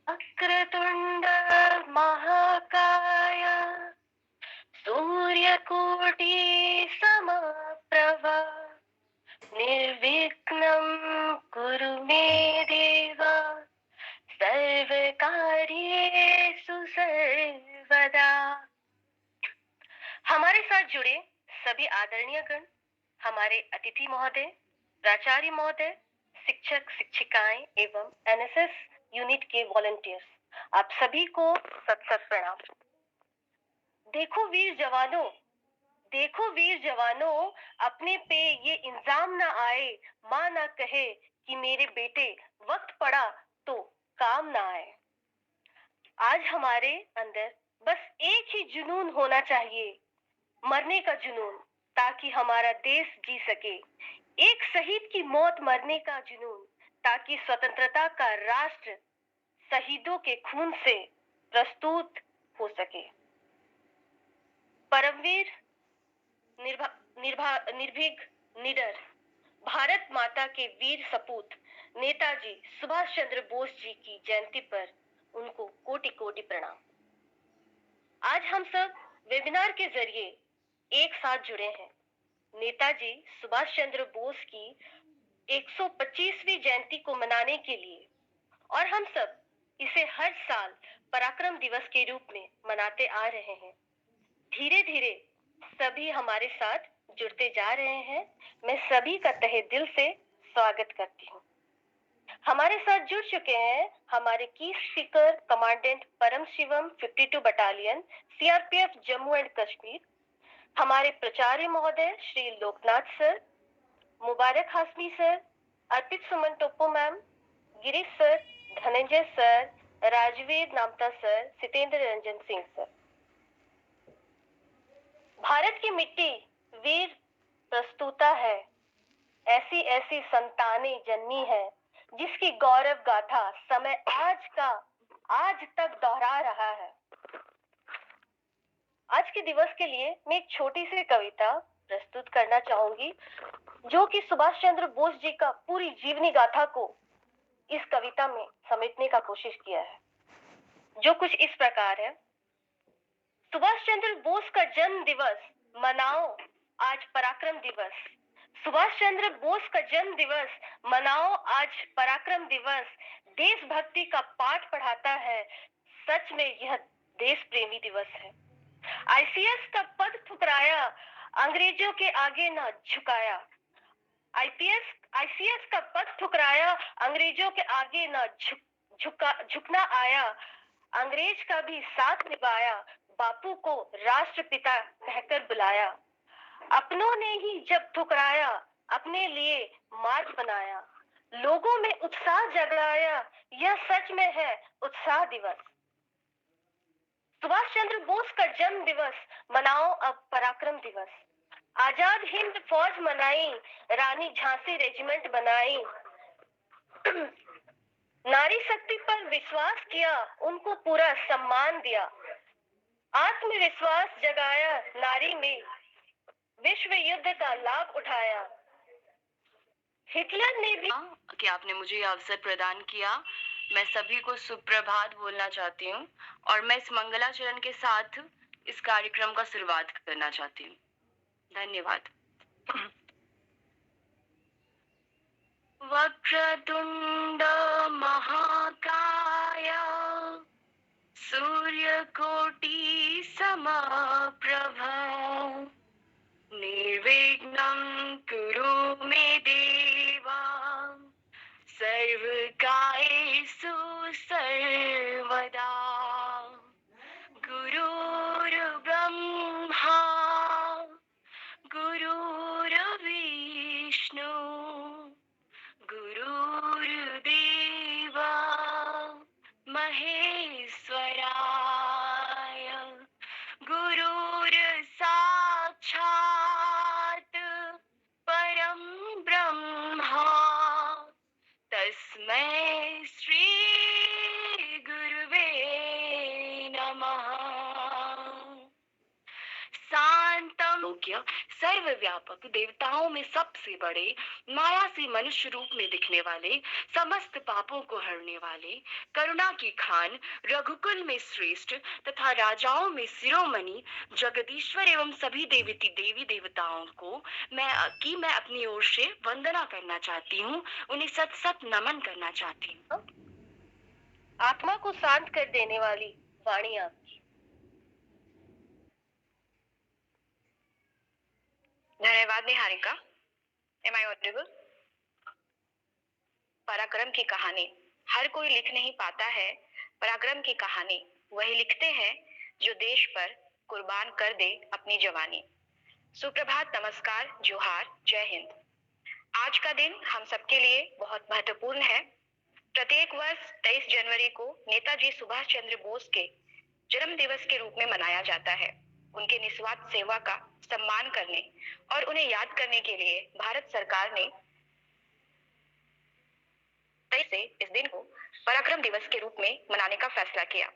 वक्रतुण्ड महाकाय सूर्यकोटि समप्रभ निर्विघ्नं कुरु मे देव सर्वकार्येषु सर्वदा। हमारे साथ जुड़े सभी आदरणीय गण, हमारे अतिथि महोदय, प्राचार्य महोदय, शिक्षक शिक्षिकाएं एवं एनएसएस यूनिट के वॉलंटियर्स, आप सभी को सत सत प्रणाम। देखो वीर जवानों, देखो वीर जवानों, अपने पे ये इल्जाम ना आए, माँ ना कहे कि मेरे बेटे वक्त पड़ा तो काम ना आए। आज हमारे अंदर बस एक ही जुनून होना चाहिए, मरने का जुनून, ताकि हमारा देश जी सके। एक शहीद की मौत मरने का जुनून, ताकि स्वतंत्रता का राष्ट्र शहीदों के खून से प्रस्तुत हो सके। परमवीर, निर्भीक, निडर भारत माता के वीर सपूत नेताजी सुभाष चंद्र बोस जी की जयंती पर उनको कोटि कोटि प्रणाम। आज हम सब वेबिनार के जरिए एक साथ जुड़े हैं नेताजी सुभाष चंद्र बोस की 125वीं जयंती को मनाने के लिए, और हम सब इसे हर साल पराक्रम दिवस के रूप में मनाते आ रहे हैं। धीरे धीरे सभी हमारे साथ जुड़ते जा रहे हैं। मैं सभी का तहे दिल से स्वागत करती हूँ। हमारे साथ जुड़ चुके हैं हमारे की speaker commandant Param Shivam 52 battalion CRPF Jammu and Kashmir, हमारे प्राचार्य महोदय Shri Loknath sir, Mubarak Hashmi sir, Arpit Suman Toppo ma'am, Girish sir, Dhananjay sir, Rajveer Namta sir, Sitendra Ranjan Singh sir. Bharat की मिट्टी वीर प्रस्तुता है, ऐसी ऐसी संतानें जन्मी है जिसकी गौरव गाथा समय आज तक दोहरा रहा है। आज के दिवस के लिए मैं एक छोटी सी कविता प्रस्तुत करना चाहूंगी, जो कि सुभाष चंद्र बोस जी का पूरी जीवनी गाथा को इस कविता में समेटने का कोशिश किया है, जो कुछ इस प्रकार है। सुभाष चंद्र बोस का जन्म दिवस मनाओ आज पराक्रम दिवस। सुभाष चंद्र बोस का जन्म दिवस मनाओ आज पराक्रम दिवस। देशभक्ति का पाठ पढ़ाता है, सच में यह देश प्रेमी दिवस है। आईसीएस का पद ठुकराया, अंग्रेजों के आगे न झुकाया। आईसीएस का पद ठुकराया, अंग्रेजों के आगे न झुकना आया। अंग्रेज का भी साथ निभाया, बापू को राष्ट्रपिता कहकर बुलाया। अपनों ने ही जब ठुकराया, अपने लिए मार्ग बनाया। लोगों में उत्साह जगाया, यह सच में है उत्साह दिवस। सुभाष चंद्र बोस का जन्म दिवस मनाओ अब पराक्रम दिवस। आजाद हिंद फौज मनाई, रानी झांसी रेजिमेंट बनाई। नारी शक्ति पर विश्वास किया, उनको पूरा सम्मान दिया। आत्मविश्वास जगाया नारी में, विश्व युद्ध का लाभ उठाया। हिटलर ने भी कि आपने मुझे यह अवसर प्रदान किया। मैं सभी को सुप्रभात बोलना चाहती हूँ और मैं इस मंगलाचरण के साथ इस कार्यक्रम का शुरुआत करना चाहती हूँ। धन्यवाद। वक्रतुंड महाकाय सूर्यकोटि समप्रभ निर्विघ्नं कुरु मे देवा सर्वकार्येषु सर्वदा। गुरुर्ब्रह्मा गुरुर्विष्णु गुरुर्देव महेश्वराय। गुरुर्साक्षात् परं ब्रह्मा तस्मै श्री गुरुवे नमः। शांतम सर्वव्यापक, देवताओं में सबसे से बड़े, माया से मनुष्य रूप में दिखने वाले, समस्त पापों को हरने वाले, करुणा की खान, रघुकुल में श्रेष्ठ तथा राजाओं में शिरोमणि, जगदीश्वर एवं सभी देवी देवताओं को मैं अपनी ओर से वंदना करना चाहती हूँ, उन्हें सत सत नमन करना चाहती हूँ। आत्मा को शांत कर देने वाली वाणी आपकी। धन्यवाद निहारिका। Am I audible? पराक्रम की कहानी हर कोई लिख नहीं पाता है। पराक्रम की कहानी वही लिखते हैं जो देश पर कुर्बान कर दे अपनी जवानी। सुप्रभात, नमस्कार, जोहार, जय हिंद। आज का दिन हम सबके लिए बहुत महत्वपूर्ण है। प्रत्येक वर्ष 23 जनवरी को नेताजी सुभाष चंद्र बोस के जन्म दिवस के रूप में मनाया जाता है। उनके निस्वार्थ सेवा का सम्मान करने और उन्हें याद करने के लिए भारत सरकार ने से इस दिन को पराक्रम दिवस के रूप में मनाने का फैसला किया।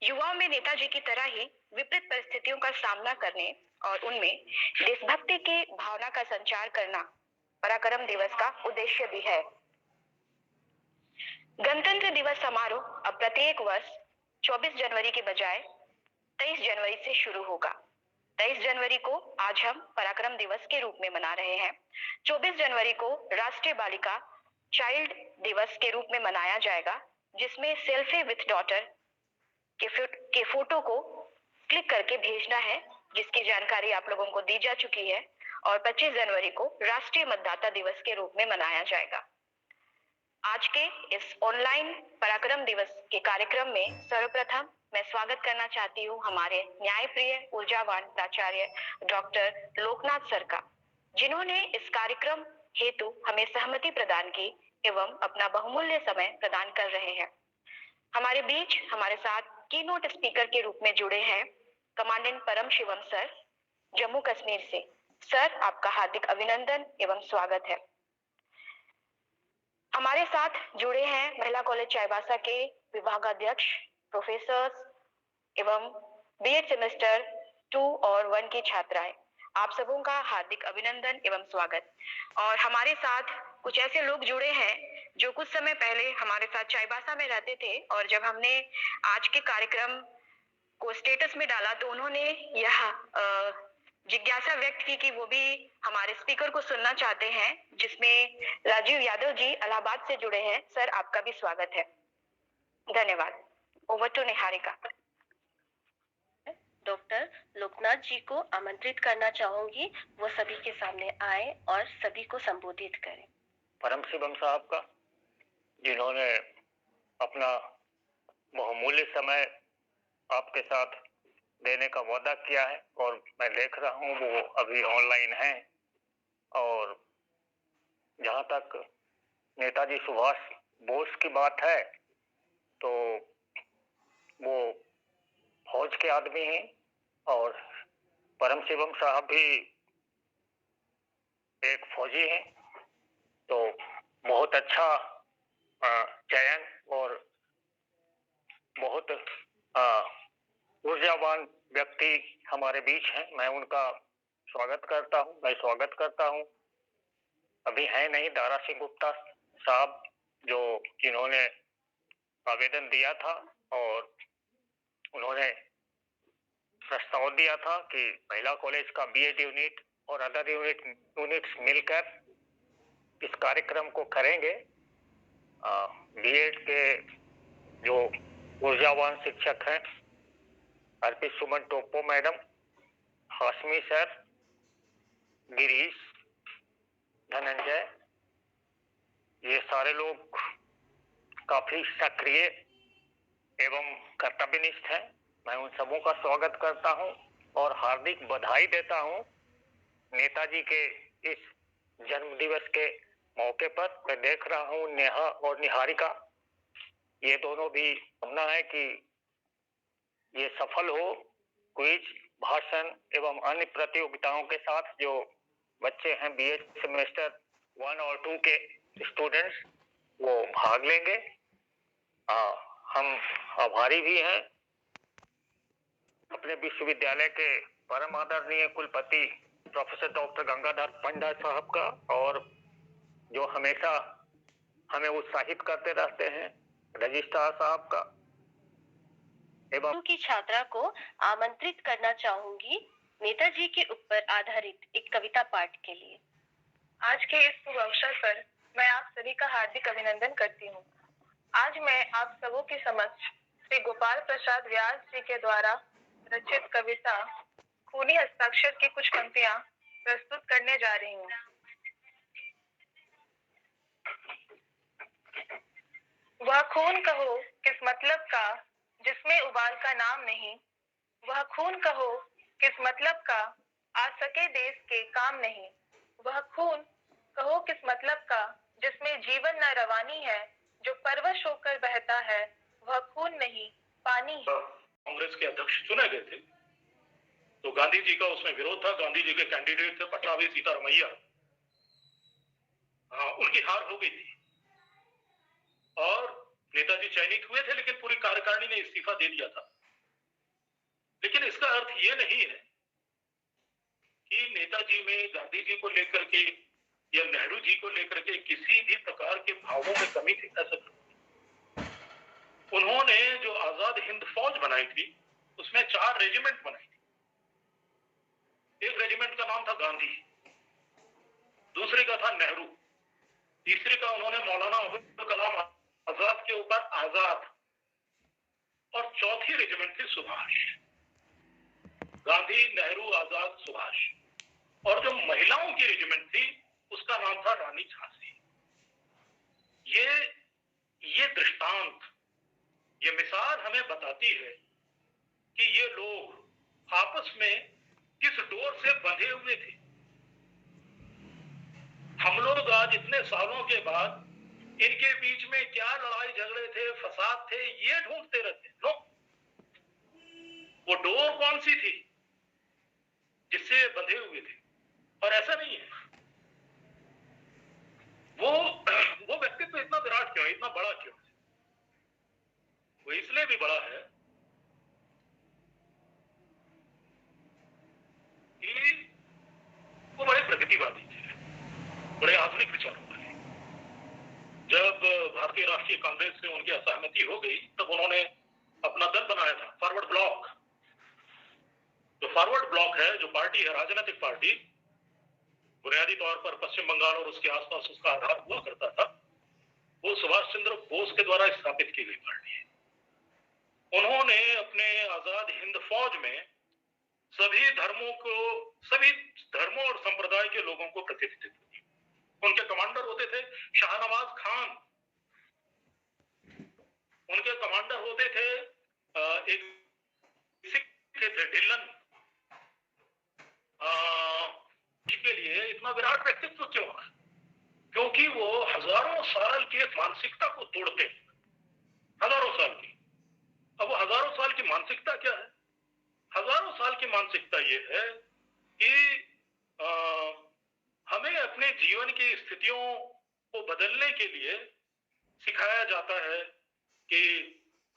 युवाओं में नेताजी की तरह ही विपरीत परिस्थितियों का सामना करने और उनमें देशभक्ति की भावना का संचार करना पराक्रम दिवस का उद्देश्य भी है। गणतंत्र दिवस समारोह अब प्रत्येक वर्ष 24 जनवरी के बजाय 23 जनवरी से शुरू होगा। 23 जनवरी को आज हम पराक्रम दिवस के रूप में मना रहे हैं। 24 जनवरी को राष्ट्रीय बालिका चाइल्ड दिवस के रूप में मनाया जाएगा, जिसमें सेल्फी विथ डॉटर के फोटो को क्लिक करके भेजना है, जिसकी जानकारी आप लोगों को दी जा चुकी है। और 25 जनवरी को राष्ट्रीय मतदाता दिवस के रूप में मनाया जाएगा। आज के इस ऑनलाइन पराक्रम दिवस के कार्यक्रम में सर्वप्रथम मैं स्वागत करना चाहती हूँ हमारे न्यायप्रिय ऊर्जावान प्राचार्य डॉक्टर लोकनाथ सर का, जिन्होंने इस कार्यक्रम हेतु हमें सहमति प्रदान की एवं अपना बहुमूल्य समय प्रदान कर रहे हैं। हमारे बीच हमारे साथ कीनोट स्पीकर के रूप में जुड़े हैं कमांडेंट परम शिवम सर, जम्मू कश्मीर से। सर, आपका हार्दिक अभिनंदन एवं स्वागत है। हमारे साथ जुड़े हैं महिला कॉलेज चाईबासा के विभागाध्यक्ष, प्रोफेसर्स एवं बीएड सेमेस्टर 2 और 1 की छात्राएं। आप सबों का हार्दिक अभिनंदन एवं स्वागत। और हमारे साथ कुछ ऐसे लोग जुड़े हैं जो कुछ समय पहले हमारे साथ चाईबासा में रहते थे, और जब हमने आज के कार्यक्रम को स्टेटस में डाला तो उन्होंने यह जिज्ञासा व्यक्त की कि वो भी हमारे स्पीकर को सुनना चाहते हैं, जिसमें राजीव यादव जी इलाहाबाद से जुड़े हैं। सर, आपका भी स्वागत है। धन्यवाद। Over to Niharika. Doctor Loknath ji को आमंत्रित करना चाहूंगी, वो सभी के सामने आए और सभी को संबोधित करें। परम शिवम साहब का, जिन्होंने अपना बहुमूल्य समय आपके साथ देने का वादा किया है, और मैं देख रहा हूँ वो अभी ऑनलाइन है। और जहाँ तक नेताजी सुभाष बोस की बात है, तो वो फौज के आदमी हैं, और परम शिवम साहब भी एक फौजी हैं। तो बहुत अच्छा चयन और बहुत ऊर्जावान व्यक्ति हमारे बीच हैं। मैं उनका स्वागत करता हूं। मैं स्वागत करता हूं। अभी है नहीं दारा सिंह गुप्ता साहब, जिन्होंने आवेदन दिया था और उन्होंने प्रस्ताव दिया था कि महिला कॉलेज का बीएड यूनिट और अदर यूनिट्स मिलकर इस कार्यक्रम को करेंगे। बीएड के जो ऊर्जावान शिक्षक हैं, अर्पित सुमन टोप्पो मैडम, हाशमी सर, गिरीश, धनंजय, ये सारे लोग काफी सक्रिय एवं कर्तव्यनिष्ठ हैं। मैं उन सबों का स्वागत करता हूं और हार्दिक बधाई देता हूं नेताजी के इस जन्म दिवस के मौके पर। मैं देख रहा हूं नेहा और निहारिका, ये दोनों भी कामना है कि ये सफल हो। क्विज, भाषण एवं अन्य प्रतियोगिताओं के साथ जो बच्चे हैं बीएड सेमेस्टर 1 और 2 के स्टूडेंट्स, वो भाग लेंगे। हम आभारी भी हैं अपने विश्वविद्यालय के परम आदरणीय कुलपति प्रोफेसर डॉक्टर गंगाधर पंडित साहब का, और जो हमेशा हमें उत्साहित करते रहते हैं रजिस्ट्रार साहब का, एवं की छात्रा को आमंत्रित करना चाहूंगी नेताजी के ऊपर आधारित एक कविता पाठ के लिए। आज के इस शुभ अवसर पर मैं आप सभी का हार्दिक अभिनंदन करती हूँ। आज मैं आप सबों के समक्ष श्री गोपाल प्रसाद व्यास जी के द्वारा रचित कविता खूनी हस्ताक्षर की कुछ पंक्तियां प्रस्तुत करने जा रही हूँ। वह खून कहो किस मतलब का जिसमें उबाल का नाम नहीं, वह खून कहो किस मतलब का आ सके देश के काम नहीं, वह खून कहो किस मतलब का जिसमें जीवन न रवानी है, जो परवश होकर बहता है वह खून नहीं पानी है। कांग्रेस के अध्यक्ष चुने गए थे तो गांधी जी का उसमें विरोध था। गांधी जी के कैंडिडेट थे पट्टाभी सीतारमैया, उनकी हार हो गई थी और नेताजी चयनित हुए थे, लेकिन पूरी कार्यकारिणी ने इस्तीफा दे दिया था। लेकिन इसका अर्थ ये नहीं है कि नेताजी में गांधी जी को लेकर के या नेहरू जी को लेकर के किसी भी प्रकार के भावों में कमी थी, ऐसा। उन्होंने जो आजाद हिंद फौज बनाई थी उसमें 4 रेजिमेंट बनाई थी। एक रेजिमेंट का नाम था गांधी, दूसरे का था नेहरू, तीसरे का उन्होंने मौलाना अबुल कलाम आजाद के ऊपर आजाद, और चौथी रेजिमेंट थी सुभाष। गांधी, नेहरू, आजाद, सुभाष। और जो महिलाओं की रेजिमेंट थी उसका नाम था रानी झांसी। ये दृष्टांत, ये मिसाल हमें बताती है कि ये लोग आपस में किस डोर से बंधे हुए थे। हम लोग आज इतने सालों के बाद इनके बीच में क्या लड़ाई झगड़े थे, फसाद थे, ये ढूंढते रहते। नो, वो डोर कौन सी थी जिससे बंधे हुए थे? और ऐसा नहीं है, वो व्यक्तित्व इतना विराट क्यों है, इतना बड़ा क्यों है? वो इसलिए भी बड़ा है कि वो बड़े प्रगतिवादी थे, बड़े आधुनिक विचारों वाले। जब भारतीय राष्ट्रीय कांग्रेस से उनकी असहमति हो गई तब उन्होंने अपना दल बनाया था, फॉरवर्ड ब्लॉक। जो फॉरवर्ड ब्लॉक है, जो पार्टी है, राजनीतिक पार्टी, बुनियादी तौर पर पश्चिम बंगाल और उसके आसपास उसका आधार हुआ करता था, वो सुभाष चंद्र बोस के द्वारा स्थापित की गई पार्टी है। उन्होंने अपने आजाद हिंद फौज में सभी धर्मों और संप्रदाय के लोगों को प्रतिनिधित्व किया। उनके कमांडर होते थे शाहनवाज खान, उनके कमांडर होते थे एक सिख थे ढिल्लन। इसके लिए इतना विराट व्यक्तित्व क्यों है? क्योंकि वो हजारों साल की मानसिकता को तोड़ते हैं, हजारों साल की। अब वो हजारों साल की मानसिकता क्या है? हजारों साल की मानसिकता ये है कि हमें अपने जीवन की स्थितियों को बदलने के लिए सिखाया जाता है कि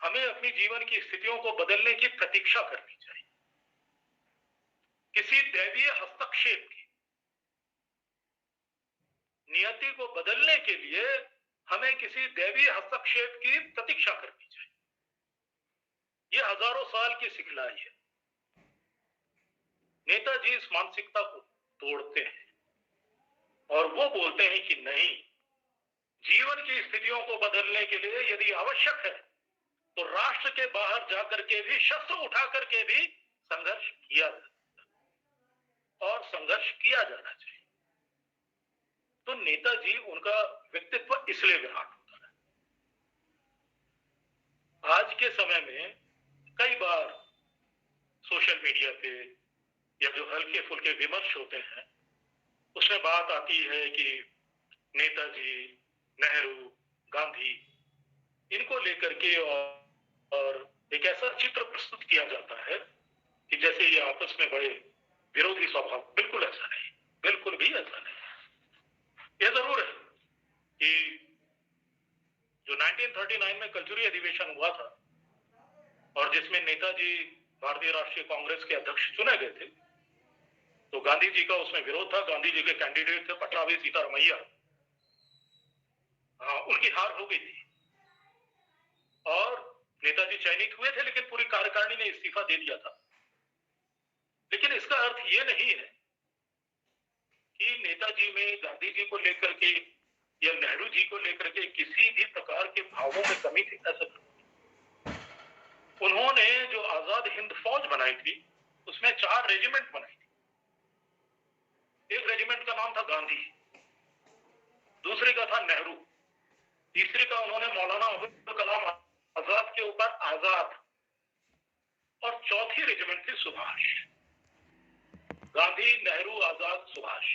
हमें अपनी जीवन की स्थितियों को बदलने की प्रतीक्षा करनी चाहिए, किसी दैवीय हस्तक्षेप की। नियति को बदलने के लिए हमें किसी दैवीय हस्तक्षेप की प्रतीक्षा करनी चाहिए। ये हजारों साल की सिखलाई है। नेताजी इस मानसिकता को तोड़ते हैं और वो बोलते हैं कि नहीं, जीवन की स्थितियों को बदलने के लिए यदि आवश्यक है तो राष्ट्र के बाहर जाकर के भी, शस्त्र उठा करके भी संघर्ष किया जाए और संघर्ष किया जाना चाहिए। तो नेताजी, उनका व्यक्तित्व इसलिए विराट होता है। आज के समय में कई बार सोशल मीडिया पे या जो हल्के फुल्के विमर्श होते हैं उसमें बात आती है कि नेताजी, नेहरू, गांधी, इनको लेकर के और एक ऐसा चित्र प्रस्तुत किया जाता है कि जैसे ये आपस में बड़े विरोधी स्वभाव। बिल्कुल ऐसा नहीं, बिल्कुल भी ऐसा नहीं। यह जरूर है कि जो 1939 में कल्चुरी अधिवेशन हुआ था और जिसमें नेताजी भारतीय राष्ट्रीय कांग्रेस के अध्यक्ष चुने गए थे, तो गांधी जी का उसमें विरोध था। गांधी जी के कैंडिडेट थे पट्टाभी सीतारमैया। हाँ, उनकी हार हो गई थी और नेताजी चयनित हुए थे, लेकिन पूरी कार्यकारिणी ने इस्तीफा दे दिया था। लेकिन इसका अर्थ ये नहीं है कि नेताजी में गांधी जी को लेकर के या नेहरू जी को लेकर के किसी भी प्रकार के भावों में कमी थी, ऐसा नहीं। उन्होंने जो आजाद हिंद फौज बनाई थी उसमें 4 रेजिमेंट बनाई थी। एक रेजिमेंट का नाम था गांधी, दूसरे का था नेहरू, तीसरे का उन्होंने मौलाना अबुल कलाम आजाद के ऊपर आजाद, और चौथी रेजिमेंट थी सुभाष। गांधी, नेहरू, आजाद, सुभाष।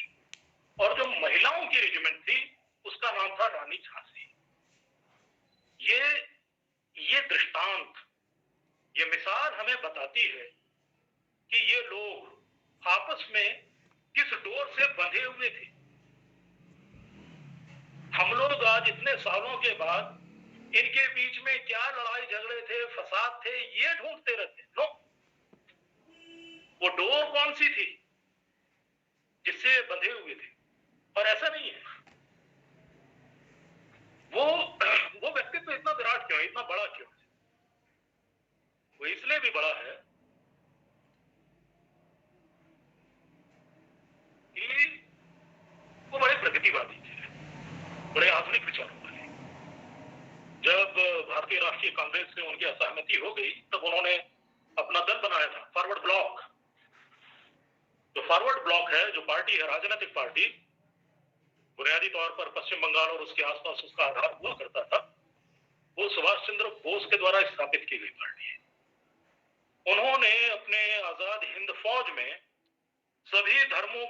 और जो महिलाओं की रेजिमेंट थी उसका नाम था रानी झांसी। ये दृष्टांत, ये मिसाल हमें बताती है कि ये लोग आपस में किस डोर से बंधे हुए थे। हम लोग आज इतने सालों के बाद इनके बीच में क्या लड़ाई झगड़े थे, फसाद थे, ये ढूंढते रहते। नो, वो डोर कौन सी थी जिससे बंधे हुए थे? और ऐसा नहीं है। वो व्यक्तित्व इतना विराट क्यों है, इतना बड़ा क्यों है? वो इसलिए भी बड़ा है कि वो बड़े प्रगतिवादी थे, बड़े आधुनिक विचारों वाले। जब भारतीय राष्ट्रीय कांग्रेस से उनकी असहमति हो गई तब उन्होंने अपना दल बनाया था, फॉरवर्ड ब्लॉक। जो फॉरवर्ड ब्लॉक है, जो पार्टी है, राजनीतिक पार्टी, बुनियादी तौर पर पश्चिम बंगाल और उसके आसपास उसका आधार हुआ करता था, वो सुभाष चंद्र बोस के द्वारा स्थापित की गई पार्टी है। उन्होंने अपने आजाद हिंद फौज में सभी धर्मों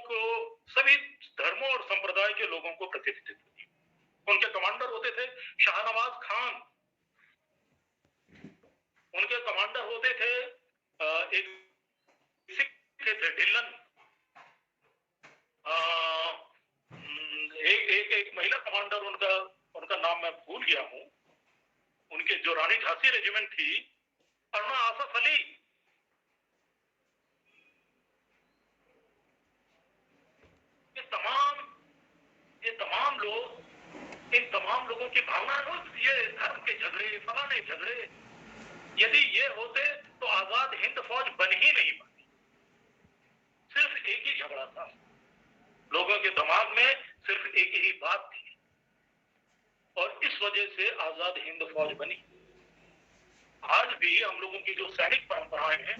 और संप्रदाय के लोगों को प्रतिनिधित्व दिया। उनके कमांडर होते थे शाहनवाज खान, उनके कमांडर होते थे एक सिख थे ढिल्लन, एक महिला कमांडर, उनका नाम मैं भूल गया हूं। उनके जो रानी झांसी रेजिमेंट थी, अरुणा आसफ अली। ये तमाम लोग, इन तमाम लोगों की भावना हो, ये धर्म के झगड़े, फलाने झगड़े, यदि ये होते तो आजाद हिंद फौज बन ही नहीं पाती। सिर्फ एक ही झगड़ा था, लोगों के दिमाग में सिर्फ एक ही बात थी, और इस वजह से आजाद हिंद फौज बनी। आज भी हम लोगों की जो सैनिक परंपराएं हैं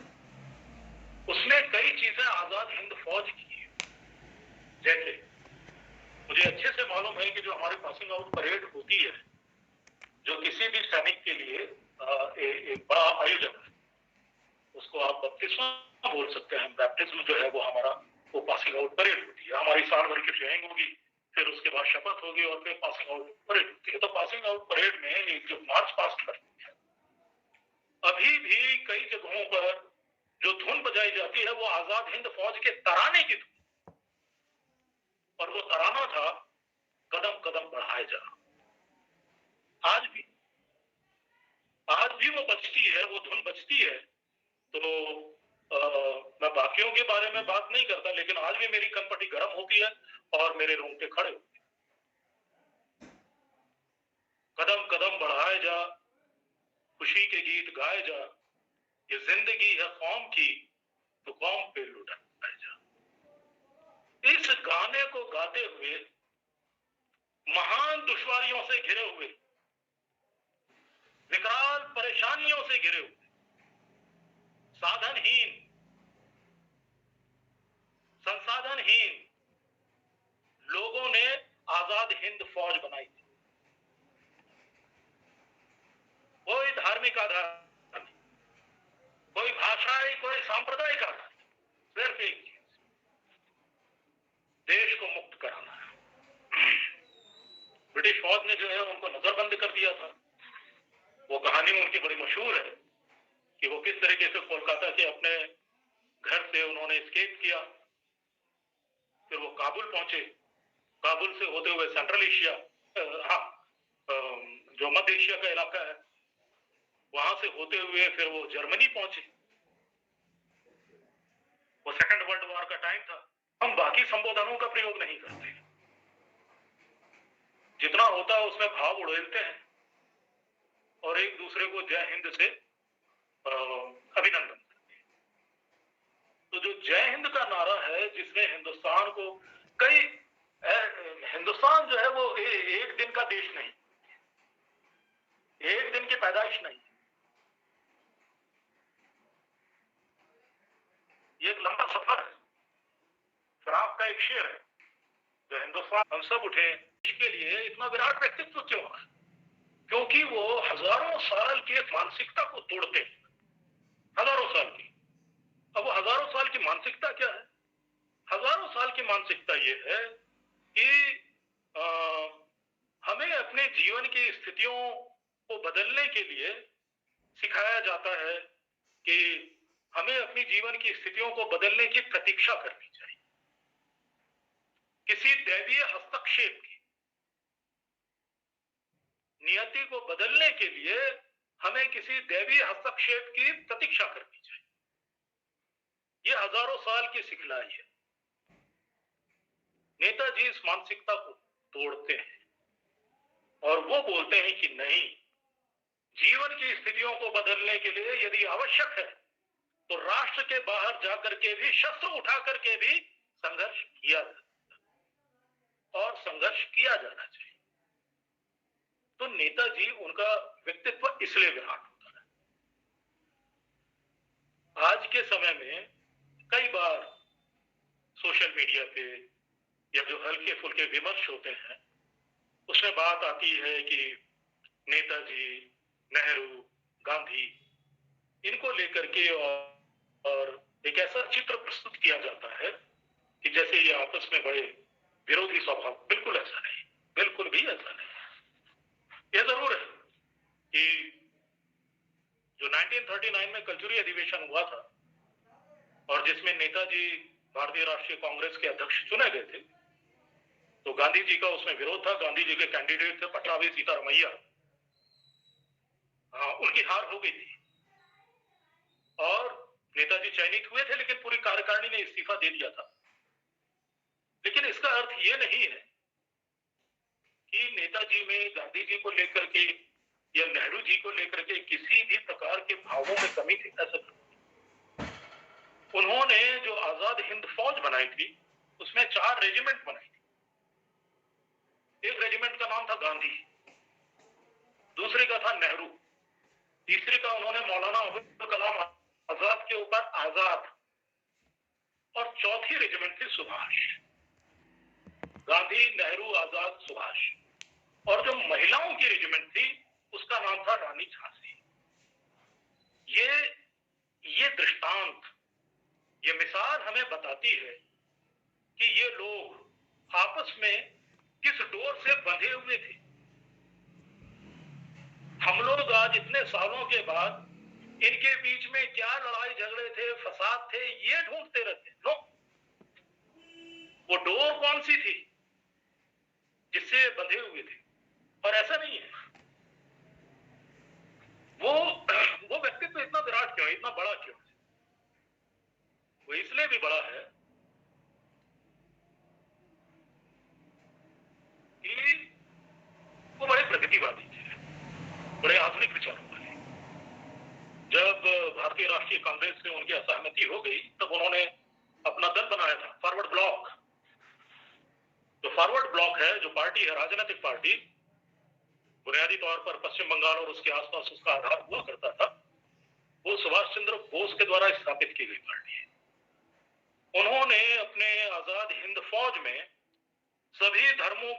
उसमें कई चीजें आजाद हिंद फौज की है। जैसे मुझे अच्छे से मालूम है कि जो हमारे पासिंग आउट परेड होती है, जो किसी भी सैनिक के लिए एक बड़ा आयोजन है, उसको आप बपतिस्मा बोल सकते हैं। बैप्टिज्म जो है वो हमारा, वो पासिंग आउट परेड होती है। हमारी साल भर की ट्रेनिंग होगी, फिर उसके बाद शपथ होगी और फिर पासिंग आउट परेड होती है। तो पासिंग आउट परेड में एक जो मार्च पास्ट करती है, अभी भी कई जगहों पर जो धुन बजाई जाती है वो आजाद हिंद फौज के तराने की धुन, और वो तराना था कदम कदम बढ़ाए जा। आज भी वो बजती है, वो धुन बजती है। तो मैं बाकियों के बारे में बात नहीं करता, लेकिन आज भी मेरी कनपटी गर्म होती है और मेरे रोंगटे खड़े होते हैं। कदम कदम बढ़ाए जा, खुशी के गीत गाए जा, ये जिंदगी है कौम की तो कौम पे लुटाए जा। इस गाने को गाते हुए, महान दुश्वारियों से घिरे हुए, विकराल परेशानियों से घिरे हुए, साधनहीन, संसाधनहीन लोगों ने आजाद हिंद फौज बनाई थी। कोई धार्मिक आधार नहीं, कोई भाषाई, कोई सांप्रदायिक आधार, सिर्फ एक चीज, देश को मुक्त कराना है। ब्रिटिश फौज ने जो है उनको नजरबंद कर दिया था। वो कहानी उनकी बड़ी मशहूर है कि वो किस तरीके से कोलकाता से अपने घर से उन्होंने एस्केप किया, फिर वो काबुल पहुंचे, काबुल से होते हुए सेंट्रल एशिया, जो मध्य एशिया का इलाका है, वहां से होते हुए फिर वो जर्मनी पहुंचे। वो सेकंड वर्ल्ड वॉर का टाइम था। हम बाकी संबोधनों का प्रयोग नहीं करते, जितना होता है उसमें भाव उड़ेलते हैं और एक दूसरे को जय हिंद से अभिनंदन करते हैं। तो जो जय हिंद का नारा है, जिसने हिंदुस्तान को कई हिंदुस्तान जो है वो एक दिन का देश नहीं, एक दिन की पैदाइश नहीं, ये एक लंबा सफर है। शराब का एक शेर है, जो हिंदुस्तान हम सब उठे इसके लिए इतना विराट व्यक्तित्व क्यों है? क्योंकि वो हजारों साल की एक मानसिकता को तोड़ते हैं, हजारों साल की। अब वो हजारों साल की मानसिकता क्या है? हजारों साल की मानसिकता ये है कि हमें अपने जीवन की स्थितियों को बदलने के लिए सिखाया जाता है कि हमें अपनी जीवन की स्थितियों को बदलने की प्रतीक्षा करनी चाहिए, किसी दैवीय हस्तक्षेप की। नियति को बदलने के लिए हमें किसी दैवीय हस्तक्षेप की प्रतीक्षा करनी चाहिए। ये हजारों साल की सिखलाई है। नेताजी इस मानसिकता को तोड़ते हैं और वो बोलते हैं कि नहीं, जीवन की स्थितियों को बदलने के लिए यदि आवश्यक है तो राष्ट्र के बाहर जाकर के भी, शस्त्र उठा करके भी संघर्ष किया जा सकता और संघर्ष किया जाना चाहिए। तो नेताजी, उनका व्यक्तित्व इसलिए विराट होता है। आज के समय में कई बार सोशल मीडिया पे या जो हल्के फुल्के विमर्श होते हैं, उसमें बात आती है कि नेताजी, नेहरू, गांधी, इनको लेकर के और एक ऐसा चित्र प्रस्तुत किया जाता है कि जैसे ये आपस में बड़े विरोधी स्वभाव। बिल्कुल ऐसा नहीं, बिल्कुल भी ऐसा नहीं। यह जरूर है कि जो 1939 में कल्चुरी अधिवेशन हुआ था और जिसमें नेताजी भारतीय राष्ट्रीय कांग्रेस के अध्यक्ष चुने गए थे, तो गांधी जी का उसमें विरोध था। गांधी जी के कैंडिडेट थे पट्टाभी सीतारमैया। उनकी हार हो गई थी और नेताजी चयनित हुए थे, लेकिन पूरी कार्यकारिणी ने इस्तीफा दे दिया था। लेकिन इसका अर्थ यह नहीं है कि नेताजी में गांधी जी को लेकर के या नेहरू जी को लेकर के किसी भी प्रकार के भावों में कमी थी, ऐसा नहीं। उन्होंने जो आजाद हिंद फौज बनाई थी, उसमें 4 रेजिमेंट बनाई थी। एक रेजिमेंट का नाम था गांधी, दूसरे का था नेहरू, तीसरे का उन्होंने मौलाना अबुल कलाम आजाद के ऊपर आजाद, और चौथी रेजिमेंट थी सुभाष। गांधी, नेहरू, आजाद, सुभाष। और जो महिलाओं की रेजिमेंट थी उसका नाम था रानी झांसी। ये दृष्टांत, ये मिसाल हमें बताती है कि ये लोग आपस में किस डोर से बंधे हुए थे। हम लोग आज इतने सालों के बाद इनके बीच में क्या लड़ाई झगड़े थे, फसाद थे, ये ढूंढते रहते। लो, वो डोर कौन सी थी जिससे बंधे हुए थे? और ऐसा नहीं है। वो व्यक्तित्व इतना विराट क्यों है, इतना बड़ा क्यों है? वो इसलिए भी बड़ा है कि वो बड़े प्रगतिवादी थे, बड़े आधुनिक विचारों वाले। जब भारतीय राष्ट्रीय कांग्रेस से उनकी असहमति हो गई, तब उन्होंने अपना दल बनाया था, फॉरवर्ड ब्लॉक। जो फॉरवर्ड ब्लॉक है, जो पार्टी है, राजनीतिक पार्टी, बुनियादी तौर पर पश्चिम बंगाल और उसके आसपास उसका आधार हुआ करता था, वो सुभाष चंद्र बोस के द्वारा स्थापित की गई पार्टी है। उन्होंने अपने आजाद हिंद फौज में सभी धर्मों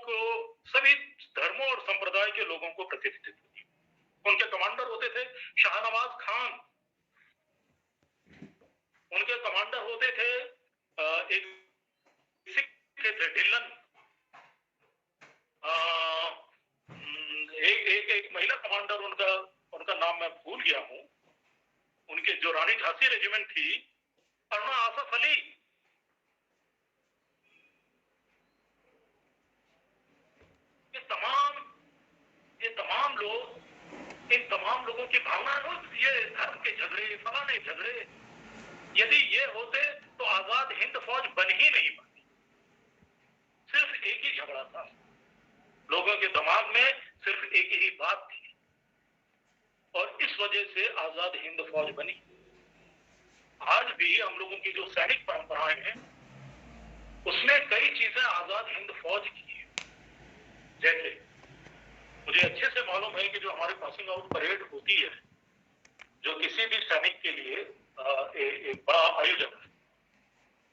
और संप्रदाय के लोगों को प्रतिनिधित्व दिया। उनके कमांडर होते थे शाहनवाज खान, उनके कमांडर होते थे एक सिख थे ढिल्लन, एक महिला कमांडर, उनका नाम मैं भूल गया हूं। उनके जो रानी झांसी रेजिमेंट थी, अरुणा आसफ अली। ये तमाम लोग, इन तमाम लोगों की भावना हो, ये धर्म के झगड़े, फलाने झगड़े, यदि ये होते तो आजाद हिंद फौज बन ही नहीं पाती। सिर्फ एक ही झगड़ा था, लोगों के दिमाग में सिर्फ एक ही बात थी, और इस वजह से आजाद हिंद फौज बनी। आज भी हम लोगों की जो सैनिक परंपराएं हैं उसमें कई चीजें आजाद हिंद फौज की है। जैसे मुझे अच्छे से मालूम है कि जो हमारे पासिंग आउट परेड होती है, जो किसी भी सैनिक के लिए एक बड़ा आयोजन है,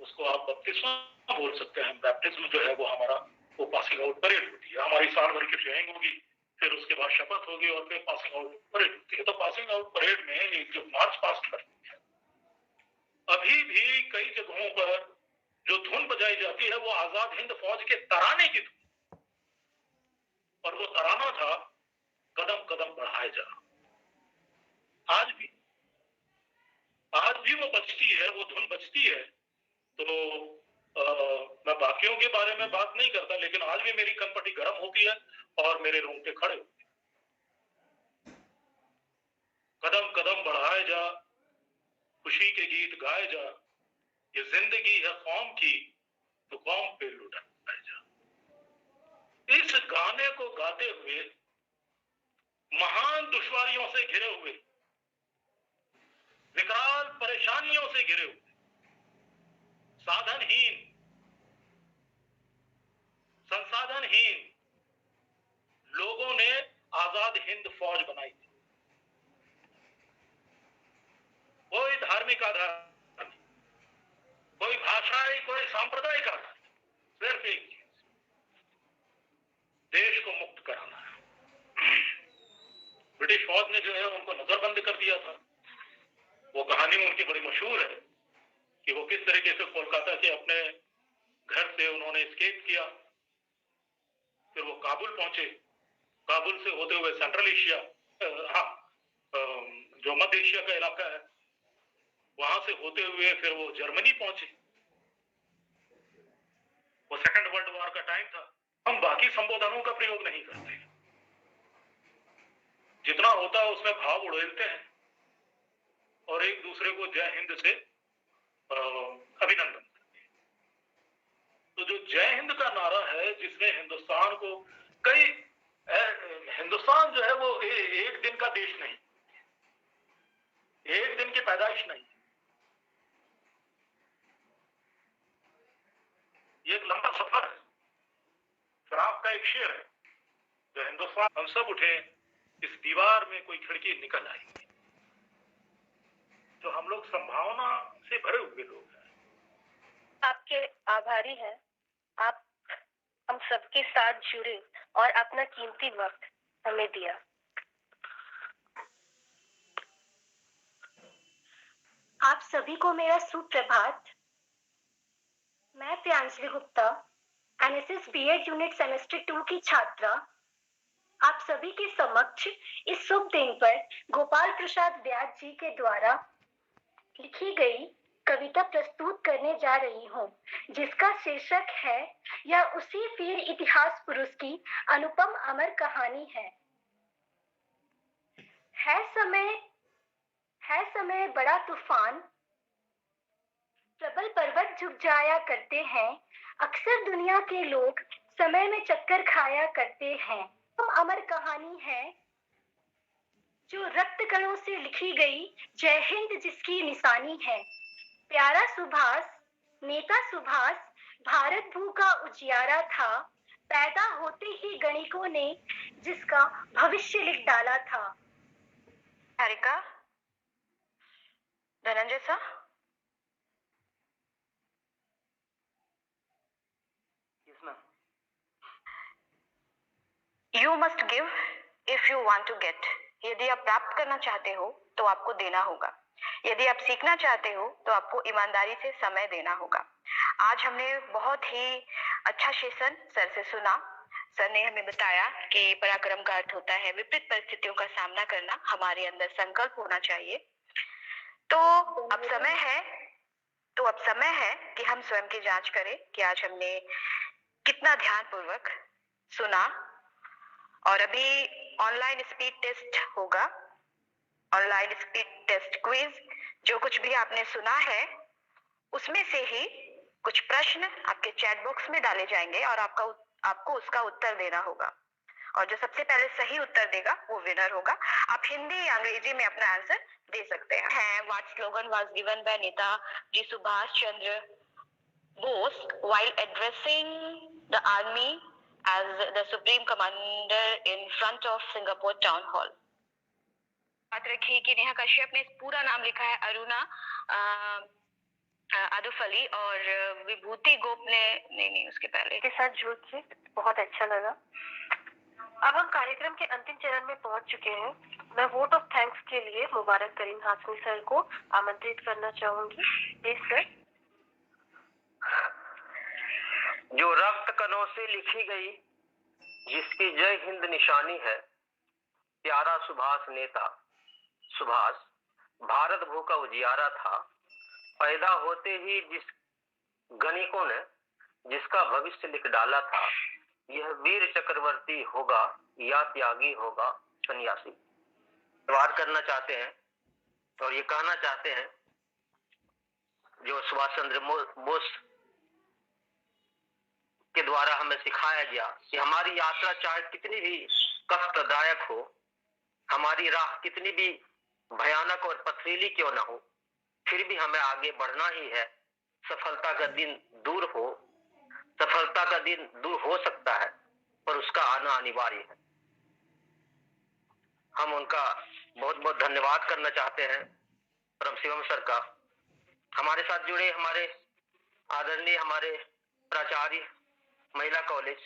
उसको आप बपतिस्मा बोल सकते हैं। बैप्टिज्म जो है वो हमारा वो पासिंग आउट परेड होती है। हमारी साल भर की ट्रेनिंग होगी, फिर उसके बाद शपथ होगी और फिर पासिंग आउट परेड होती है। तो पासिंग आउट परेड में एक जो मार्च पास्ट करती है, अभी भी कई जगहों पर जो धुन बजाई जाती है वो आजाद हिंद फौज के तराने की धुन, और वो तराना था कदम कदम बढ़ाए जा। आज भी वो बजती है, वो धुन बजती है। तो मैं बाकियों के बारे में बात नहीं करता, लेकिन आज भी मेरी कनपटी गर्म होती है और मेरे रोंगटे खड़े होते हैं। कदम कदम बढ़ाए जा, खुशी के गीत गाए जा, ये जिंदगी है कौम की तो कौम पे लुटाए जा। इस गाने को गाते हुए महान दुश्वारियों से घिरे हुए, विकराल परेशानियों से घिरे हुए, साधनहीन, संसाधनहीन लोगों ने आजाद हिंद फौज बनाई थी। कोई धार्मिक आधार नहीं, कोई भाषाई, कोई सांप्रदायिक आधार, सिर्फ एक चीज, देश को मुक्त कराना है। ब्रिटिश फौज ने जो है उनको नजरबंद कर दिया था। वो कहानी उनकी बड़ी मशहूर है कि वो किस तरीके से कोलकाता से अपने घर से उन्होंने एस्केप किया, फिर वो काबुल पहुंचे, काबुल से होते हुए सेंट्रल एशिया, जो मध्य एशिया का इलाका है, वहां से होते हुए फिर वो जर्मनी पहुंचे। वो सेकंड वर्ल्ड वॉर का टाइम था। हम बाकी संबोधनों का प्रयोग नहीं करते, जितना होता है उसमें भाव उड़ेलते हैं और एक दूसरे को जय हिंद से अभिनंदन करते हैं। तो जो जय हिंद का नारा है, जिसने हिंदुस्तान को कई हिंदुस्तान जो है वो एक दिन का देश नहीं, एक दिन की पैदाइश नहीं, ये एक लंबा सफर है। फिर आपका एक शेर है, जो हिंदुस्तान हम सब उठे इस दीवार में कोई खिड़की निकल आएगी। तो हम लोग संभावना से भरे हुए लोग हैं। आपके आभारी हैं। आप हम सबके साथ जुड़े और अपना कीमती वक्त हमें दिया। आप सभी को मेरा सुप्रभात। मैं Priyanjali Gupta, NSS BEd unit semester 2 की छात्रा, आप सभी के समक्ष इस शुभ दिन पर गोपाल प्रसाद व्यास जी के द्वारा लिखी गई कविता प्रस्तुत करने जा रही हूँ, जिसका शीर्षक है यह उसी वीर इतिहास पुरुष की अनुपम अमर कहानी है। समय बड़ा तूफान, प्रबल पर्वत झुक जाया करते हैं, अक्सर दुनिया के लोग समय में चक्कर खाया करते हैं। अमर कहानी है जो रक्त कणों से लिखी गई जय हिंद जिसकी निशानी है। प्यारा सुभाष, नेता सुभाष भारत भू का उजियारा था, पैदा होते ही गणिकों ने जिसका भविष्य लिख डाला था। Harika, Dhananjay sir, you must give if you want to get. यदि आप प्राप्त करना चाहते हो तो आपको देना होगा, यदि आप सीखना चाहते हो तो आपको ईमानदारी से समय देना होगा। आज हमने बहुत ही अच्छा सेशन सर से सुना। सर ने हमें बताया कि पराक्रम का अर्थ होता है विपरीत परिस्थितियों का सामना करना, हमारे अंदर संकल्प होना चाहिए। तो अब समय है कि हम स्वयं की जांच करें कि आज हमने कितना ध्यानपूर्वक सुना। और अभी ऑनलाइन स्पीड टेस्ट होगा, ऑनलाइन स्पीड टेस्ट क्विज। जो कुछ भी आपने सुना है उसमें से ही कुछ प्रश्न आपके चैट बॉक्स में डाले जाएंगे और आपको उसका उत्तर देना होगा, और जो सबसे पहले सही उत्तर देगा वो विनर होगा। आप हिंदी या अंग्रेजी में अपना आंसर दे सकते हैं। What slogan was given by Netaji Subhash Chandra Bose while addressing the army as the supreme commander in front of Singapore town hall? याद रखिए कि नेहा कश्यप ने पूरा नाम लिखा है अरुणा आदुफ अली, और विभूति गोप ने नहीं उसके पहले के साथ जुड़ के बहुत अच्छा लगा। अब हम कार्यक्रम के अंतिम चरण में पहुंच चुके हैं। मैं वोट ऑफ थैंक्स के लिए मुबारक करीम हाशमी सर को आमंत्रित करना चाहूंगी। Please sir. जो रक्त कणों से लिखी गई, जिसकी जय हिंद निशानी है, प्यारा सुभाष नेता सुभाष भारत भू का उजियारा था। पैदा होते ही जिस गणिकों ने जिसका भविष्य लिख डाला था, यह वीर चक्रवर्ती होगा या त्यागी होगा सन्यासी। बात करना चाहते हैं और ये कहना चाहते हैं, जो सुभाष चंद्र बोस के द्वारा हमें सिखाया गया कि हमारी यात्रा चाहे कितनी भी कष्टदायक हो, हमारी राह कितनी भी भयानक और पथरीली क्यों ना हो, फिर भी हमें आगे बढ़ना ही है। सफलता का दिन दूर हो सकता है, पर उसका आना अनिवार्य है। हम उनका बहुत बहुत धन्यवाद करना चाहते हैं, परम शिवम सर का। हमारे साथ जुड़े हमारे आदरणीय हमारे प्राचार्य महिला कॉलेज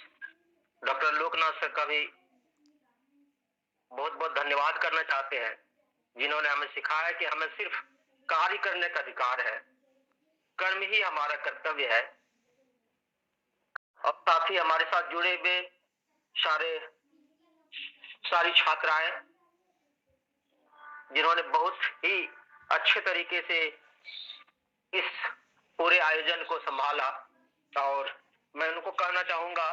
डॉक्टर लोकनाथ सर का भी बहुत बहुत धन्यवाद करना चाहते हैं, जिन्होंने हमें सिखाया कि हमें सिर्फ कार्य करने का अधिकार है, कर्म ही हमारा कर्तव्य है। और साथ ही हमारे साथ जुड़े हुए सारी छात्राएं, जिन्होंने बहुत ही अच्छे तरीके से इस पूरे आयोजन को संभाला, और मैं उनको कहना चाहूंगा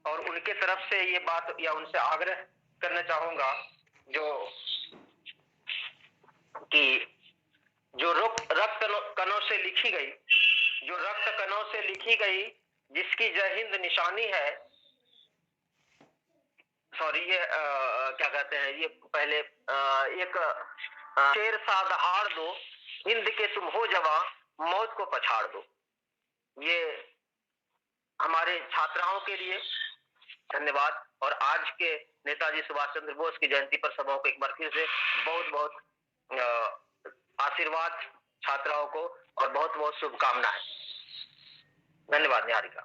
और उनके तरफ से ये बात या उनसे आग्रह करना चाहूंगा जो रक्त कणों से लिखी गई, जिसकी जय हिंद निशानी है, सॉरी ये क्या कहते हैं, ये पहले एक शेर सा दहाड़ दो, हिंद के तुम हो जवां, मौत को पछाड़ दो। ये हमारे छात्राओं के लिए धन्यवाद। और आज के नेताजी सुभाष चंद्र बोस की जयंती पर सबों को एक बार फिर से बहुत बहुत आशीर्वाद छात्राओं को और बहुत बहुत शुभकामनाएं। धन्यवाद निहारिका।